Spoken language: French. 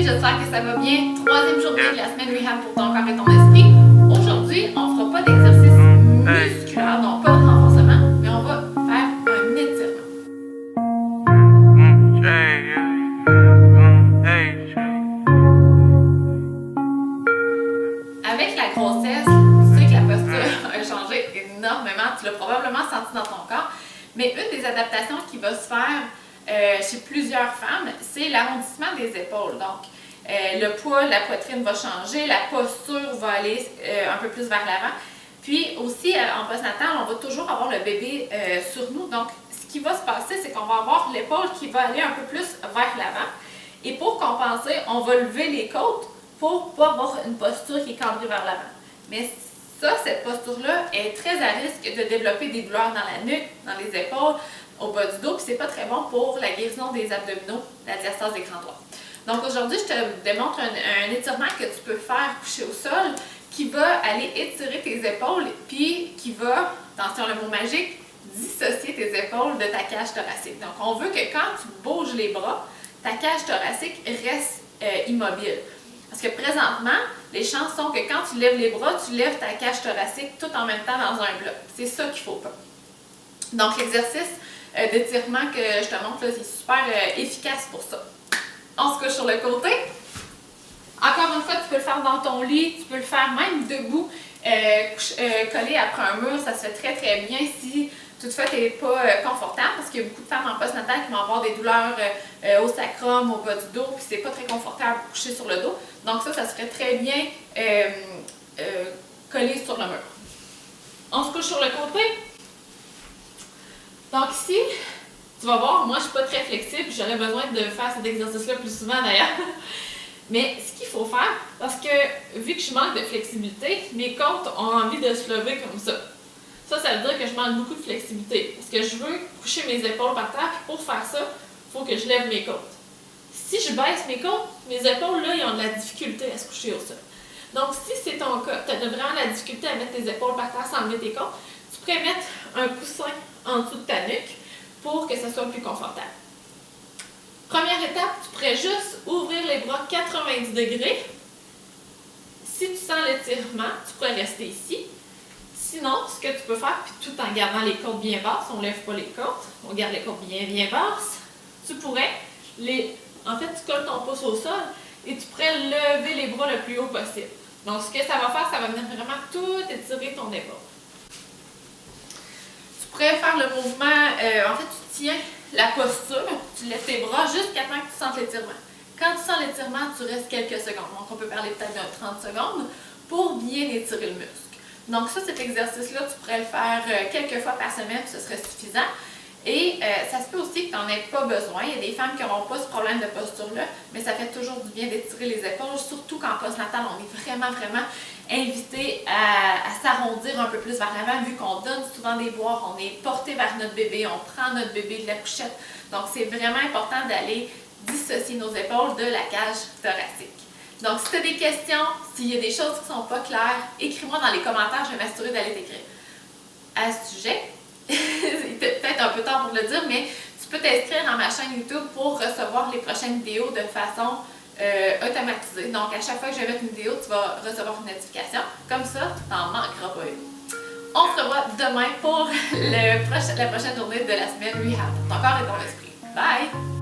j'espère que ça va bien. Troisième journée de la semaine Rehab pour ton corps et ton esprit. Aujourd'hui, on fera pas d'exercice musculaire, non pas de renforcement, mais on va faire un étirement. Avec la grossesse, tu sais que la posture a changé énormément. Tu l'as probablement senti dans ton corps. Mais une des adaptations qui va se faire chez plusieurs femmes, c'est l'arrondissement des épaules. Donc, le poids, la poitrine va changer, la posture va aller un peu plus vers l'avant. Puis aussi, en postnatal, on va toujours avoir le bébé sur nous. Donc, ce qui va se passer, c'est qu'on va avoir l'épaule qui va aller un peu plus vers l'avant. Et pour compenser, on va lever les côtes pour ne pas avoir une posture qui est cambrée vers l'avant. Mais ça, cette posture-là est très à risque de développer des douleurs dans la nuque, dans les épaules, au bas du dos, puis c'est pas très bon pour la guérison des abdominaux, la diastase des grands doigts. Donc aujourd'hui, je te démontre un étirement que tu peux faire couché au sol qui va aller étirer tes épaules, puis qui va, attention le mot magique, dissocier tes épaules de ta cage thoracique. Donc on veut que quand tu bouges les bras, ta cage thoracique reste immobile. Parce que présentement, les chances sont que quand tu lèves les bras, tu lèves ta cage thoracique tout en même temps dans un bloc. C'est ça qu'il ne faut pas. Donc l'exercice d'étirement que je te montre, c'est super efficace pour ça. On se couche sur le côté. Encore une fois, tu peux le faire dans ton lit, tu peux le faire même debout, collé après un mur, ça se fait très très bien si toutefois tu n'es pas confortable, parce qu'il y a beaucoup de femmes en postnatal qui vont avoir des douleurs au sacrum, au bas du dos, puis c'est pas très confortable pour coucher sur le dos. Donc ça se ferait très bien collé sur le mur. On se couche sur le côté. Donc ici, tu vas voir, moi je suis pas très flexible, j'aurais besoin de faire cet exercice-là plus souvent d'ailleurs. Mais ce qu'il faut faire, parce que vu que je manque de flexibilité, mes côtes ont envie de se lever comme ça. Ça veut dire que je manque beaucoup de flexibilité. Parce que je veux coucher mes épaules par terre, puis pour faire ça, il faut que je lève mes côtes. Si je baisse mes côtes, mes épaules, là, ils ont de la difficulté à se coucher au sol. Donc, si c'est ton cas, tu as vraiment la difficulté à mettre tes épaules par terre sans lever tes côtes, tu pourrais mettre un coussin en dessous de ta nuque pour que ça soit plus confortable. Première étape, tu pourrais juste ouvrir les bras 90 degrés. Si tu sens l'étirement, tu pourrais rester ici. Sinon, ce que tu peux faire, puis tout en gardant les côtes bien basses, on ne lève pas les côtes, on garde les côtes bien basses, tu pourrais, en fait, tu colles ton pouce au sol et tu pourrais lever les bras le plus haut possible. Donc, ce que ça va faire, ça va venir vraiment tout étirer ton épaule. Tu pourrais faire le mouvement, en fait, tu tiens la posture, tu lèves tes bras jusqu'à temps que tu sentes l'étirement. Quand tu sens l'étirement, tu restes quelques secondes. Donc, on peut parler peut-être d'un 30 secondes pour bien étirer le muscle. Donc ça, cet exercice-là, tu pourrais le faire quelques fois par semaine, ce serait suffisant. Et ça se peut aussi que tu n'en aies pas besoin. Il y a des femmes qui n'auront pas ce problème de posture-là, mais ça fait toujours du bien d'étirer les épaules, surtout qu'en postnatal, on est vraiment invité à s'arrondir un peu plus vers l'avant, vu qu'on donne souvent des boires, on est porté vers notre bébé, on prend notre bébé de la couchette. Donc c'est vraiment important d'aller dissocier nos épaules de la cage thoracique. Donc, si tu as des questions, s'il y a des choses qui ne sont pas claires, écris-moi dans les commentaires, je vais m'assurer d'aller t'écrire. À ce sujet, c'est peut-être un peu tard pour le dire, mais tu peux t'inscrire dans ma chaîne YouTube pour recevoir les prochaines vidéos de façon automatisée. Donc, à chaque fois que je vais mettre une vidéo, tu vas recevoir une notification. Comme ça, tu n'en manqueras pas une. On se revoit demain pour la prochaine journée de la semaine Rehab. Ton corps et ton esprit. Bye!